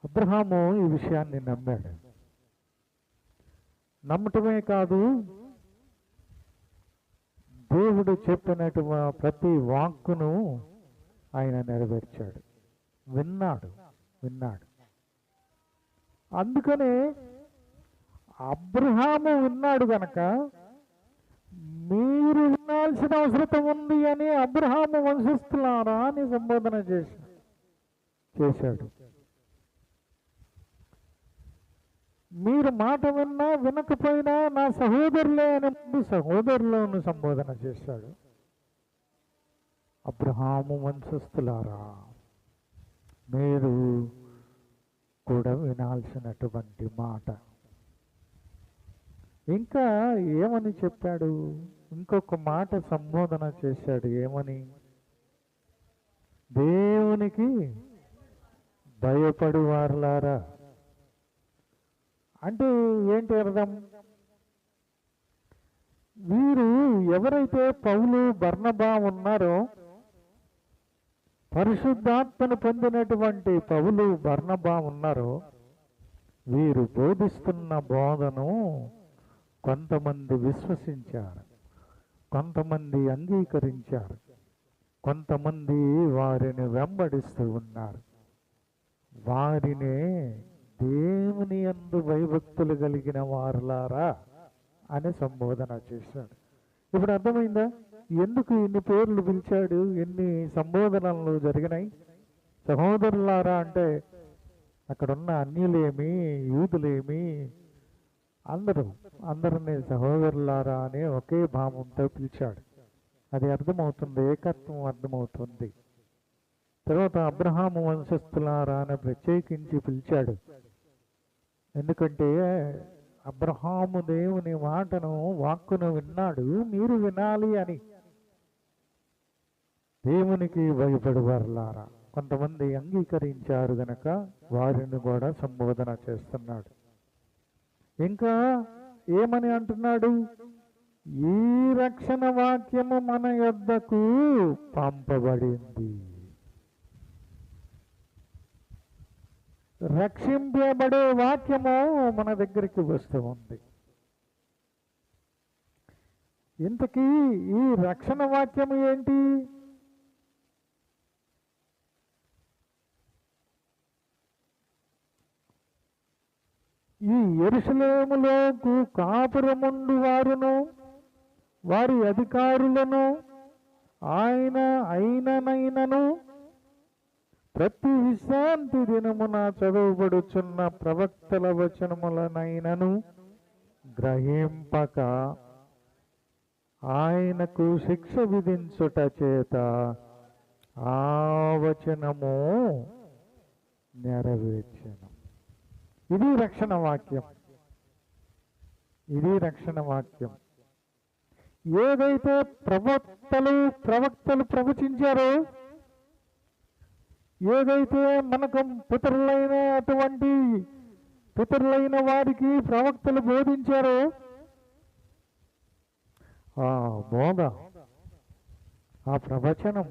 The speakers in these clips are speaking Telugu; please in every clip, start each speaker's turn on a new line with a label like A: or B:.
A: అబ్రహాము ఈ విషయాన్ని నమ్మాడు. నమ్మటమే కాదు, దేవుడు చెప్పినటువంటి ప్రతి వాక్కును ఆయన నెరవేర్చాడు. విన్నాడు. అందుకనే అబ్రహాము విన్నాడు గనక మీరు వినాల్సిన అవసరం ఉంది అని అబ్రహాము వంశస్థులారా అని సంబోధన చేశాడు. మీరు మాట విన్నా వినకపోయినా నా సహోదరులే అని ముందు సహోదరులను సంబోధన చేశాడు. అబ్రహాము వంశస్థులారా, మీరు కూడా వినాల్సినటువంటి మాట. ఇంకా ఏమని చెప్పాడు? ఇంకొక మాట సంబోధన చేశాడు. ఏమని? దేవునికి భయపడు వారలారా. అంటే ఏంటి అర్థం? వీరు ఎవరైతే పౌలు బర్నబా ఉన్నారో, పరిశుద్ధాత్మను పొందినటువంటి పౌలు బర్నబా ఉన్నారో, వీరు బోధిస్తున్న బోధను కొంతమంది విశ్వసించారు, కొంతమంది అంగీకరించారు, కొంతమంది వారిని వెంబడిస్తూ ఉన్నారు. వారినే దేవుని యందు భయభక్తులు కలిగిన వారులారా అని సంబోధన చేశాడు. ఇప్పుడు అర్థమైందా ఎందుకు ఇన్ని పేర్లు పిలిచాడు, ఎన్ని సంబోధనలు జరిగినాయి? సహోదరులారా అంటే అక్కడున్న అన్యులేమి, యూదులేమి, అందరినీ సహోదరులారా అనే ఒకే భావంతో పిలిచాడు. అది అర్థమవుతుంది, ఏకత్వం అర్థమవుతుంది. తర్వాత అబ్రహాము వంశస్థులారా అని ప్రత్యేకించి పిలిచాడు. ఎందుకంటే అబ్రహాము దేవుని మాటను, వాక్కును విన్నాడు, మీరు వినాలి అని. దేవునికి భయపడువారులారా, కొంతమంది అంగీకరించారు గనక వారిని కూడా సంబోధన చేస్తున్నాడు. ఇంకా ఏమని అంటున్నాడు? ఈ రక్షణ వాక్యము మన యొద్దకు పంపబడింది. రక్షింపబడే వాక్యము మన దగ్గరికి వస్తూ ఉంది. ఇంతకీ ఈ రక్షణ వాక్యము ఏంటి? ఈ యెరూషలేములోకు కాపురముండు వారును వారి అధికారులను అయినను ప్రతి విశ్రాంతి దినమున చదువుబడుచున్న ప్రవక్తల వచనములనైనను గ్రహింపక ఆయనకు శిక్ష విధించుట చేత ఆ వచనము నెరవేర్చెను. ఇది రక్షణ వాక్యం. రక్షణ వాక్యం. ఏదైతే ప్రవక్తలు ప్రవచించారో, ఏదైతే మనకు పితరులైన వారికి ప్రవక్తలు బోధించారో, ఆ బోధ, ఆ ప్రవచనం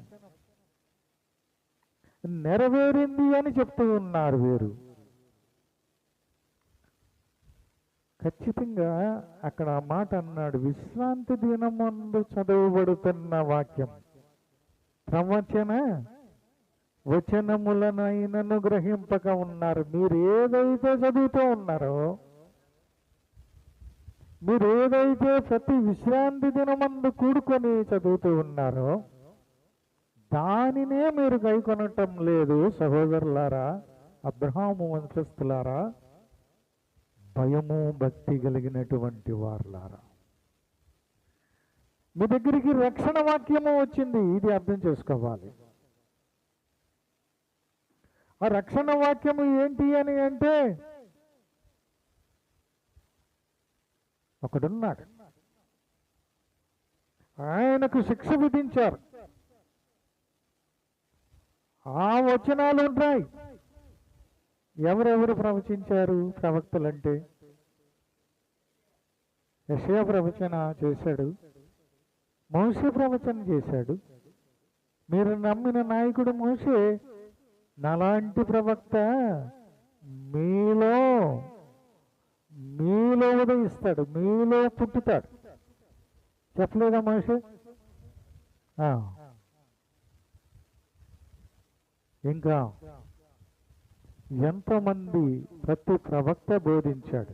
A: నెరవేరింది అని చెప్తూ ఉన్నారు వీరు. ఖచ్చితంగా అక్కడ ఆ మాట అన్నాడు, విశ్రాంతి దినమందు చదవబడుతున్న వాక్యం, వచనములనైనను గ్రహింపక ఉన్నారు. మీరు ఏదైతే చదువుతూ ఉన్నారో, మీరు ఏదైతే ప్రతి విశ్రాంతి దినమందు కూడుకొని చదువుతూ ఉన్నారో, దానినే మీరు గైకొనటం లేదు. సహోదరులారా, అబ్రహాము వంశస్థులారా, భయము భక్తి కలిగినటువంటి వారులారా, మీ దగ్గరికి రక్షణ వాక్యము వచ్చింది. ఇది అర్థం చేసుకోవాలి. ఆ రక్షణ వాక్యము ఏంటి అని అంటే, ఒకడున్నాడు, ఆయనకు శిక్ష విధించారు. ఆ వచనాలు ఉంటాయి. ఎవరెవరు ప్రవచించారు? ప్రవక్తలంటే యెషయా ప్రవచన చేశాడు, మోషే ప్రవచన చేశాడు. మీరు నమ్మిన నాయకుడు మోషే. నాలాంటి ప్రవక్త మీలో మీలో ఉదయిస్తాడు, మీలో పుట్టుతాడు. చెప్పలేదా మనిషి? ఇంకా ఎంతోమంది ప్రతి ప్రవక్త బోధించాడు.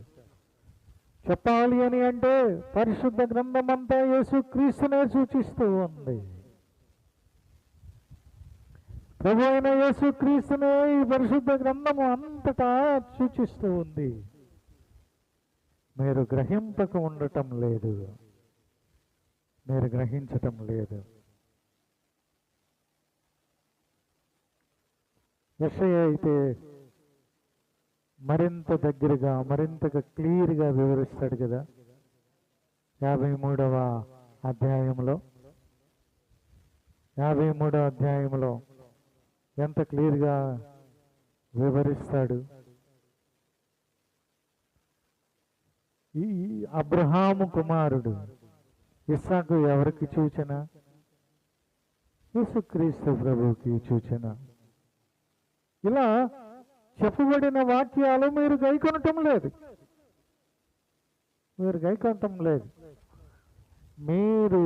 A: చెప్పాలి అని అంటే పరిశుద్ధ గ్రంథం అంతా యేసుక్రీస్తునే సూచిస్తూ ఉంది. ప్రభు అయిన యేసుక్రీస్తునే ఈ పరిశుద్ధ గ్రంథము అంతటా సూచిస్తూ ఉంది. మీరు గ్రహింపక ఉండటం లేదు, మీరు గ్రహించటం లేదు. యెషయా అయితే మరింత దగ్గరగా, మరింతగా క్లియర్గా వివరిస్తాడు కదా 53వ అధ్యాయంలో. 53వ అధ్యాయంలో ఎంత క్లియర్గా వివరిస్తాడు. ఈ అబ్రహాము కుమారుడు ఇస్సాకు ఎవరికి సూచన? యేసుక్రీస్తు ప్రభువుకి సూచన. ఇలా చెప్పబడిన వాక్యాలు మీరు గైకొనటం లేదు, మీరు గైకొనటం లేదు. మీరు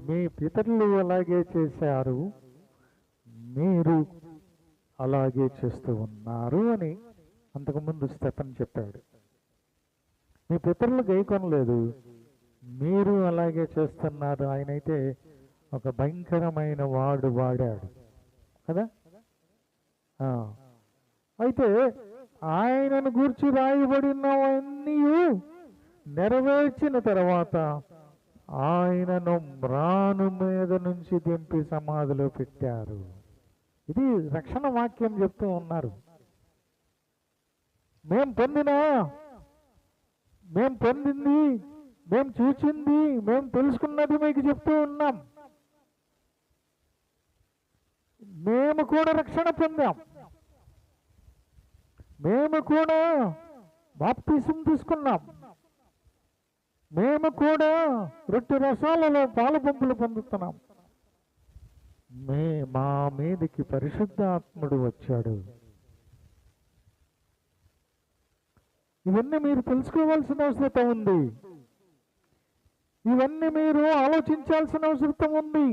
A: మీ పితరులు అలాగే చేశారు, మీరు అలాగే చేస్తూ ఉన్నారు అని అంతకుముందు స్టెఫెన్ చెప్పాడు. మీ పితరులు గైకొనలేదు, మీరు అలాగే చేస్తున్నారు. ఆయనైతే ఒక భయంకరమైన వాడాడు కదా. అయితే ఆయనను గూర్చి రాయబడినవన్నీ నెరవేర్చిన తర్వాత ఆయనను మ్రాను మీద నుంచి దింపి సమాధిలో పెట్టారు. ఇది రక్షణ వాక్యం చెప్తూ ఉన్నారు. మేం పొందింది, మేం చూచింది, మేం తెలుసుకున్నది మీకు చెప్తూ ఉన్నాం. మేము కూడా రక్షణ పొందాం, మేము కూడా బాప్తిసం తీసుకున్నాం, మేము కూడా రొట్టె రసాలలో పాలు పంపులు పొందుతున్నాం. మా మీదకి పరిశుద్ధాత్ముడు వచ్చాడు. ఇవన్నీ మీరు తెలుసుకోవాల్సిన అవసరం ఉంది, ఇవన్నీ మీరు ఆలోచించాల్సిన అవసరం ఉంది.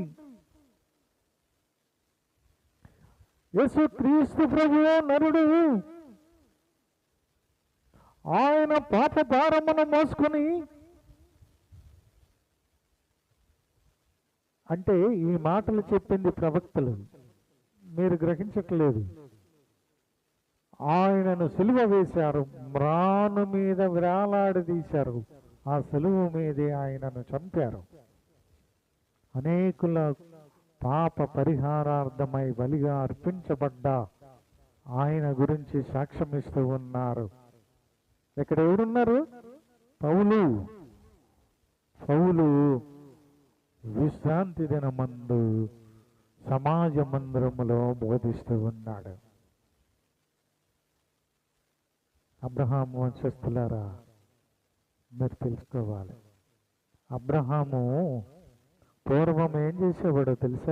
A: యేసుక్రీస్తు ప్రభువు నరుడు, ఆయన పాప భారమును మోసుకొని, అంటే ఈ మాటలు చెప్పింది ప్రవక్తలు, మీరు గ్రహించట్లేదు. ఆయనను సిలువ వేశారు, మ్రాను మీద వేలాడదీశారు, ఆ సిలువ మీదే ఆయనను చంపారు. అనేకుల పాప పరిహారార్థమై బలిగా అర్పించబడ్డ ఆయన గురించి సాక్ష్యమిస్తూ ఉన్నారు. ఇక్కడ ఎవరున్నారు? పౌలు విశ్రాంతి దినమందు సమాజ మందిరములో బోధిస్తూ ఉన్నాడు. అబ్రహాము వంశస్థులారా, మీరు తెలుసుకోవాలి, అబ్రహాము పూర్వం ఏం చేసేవాడో తెలుసా?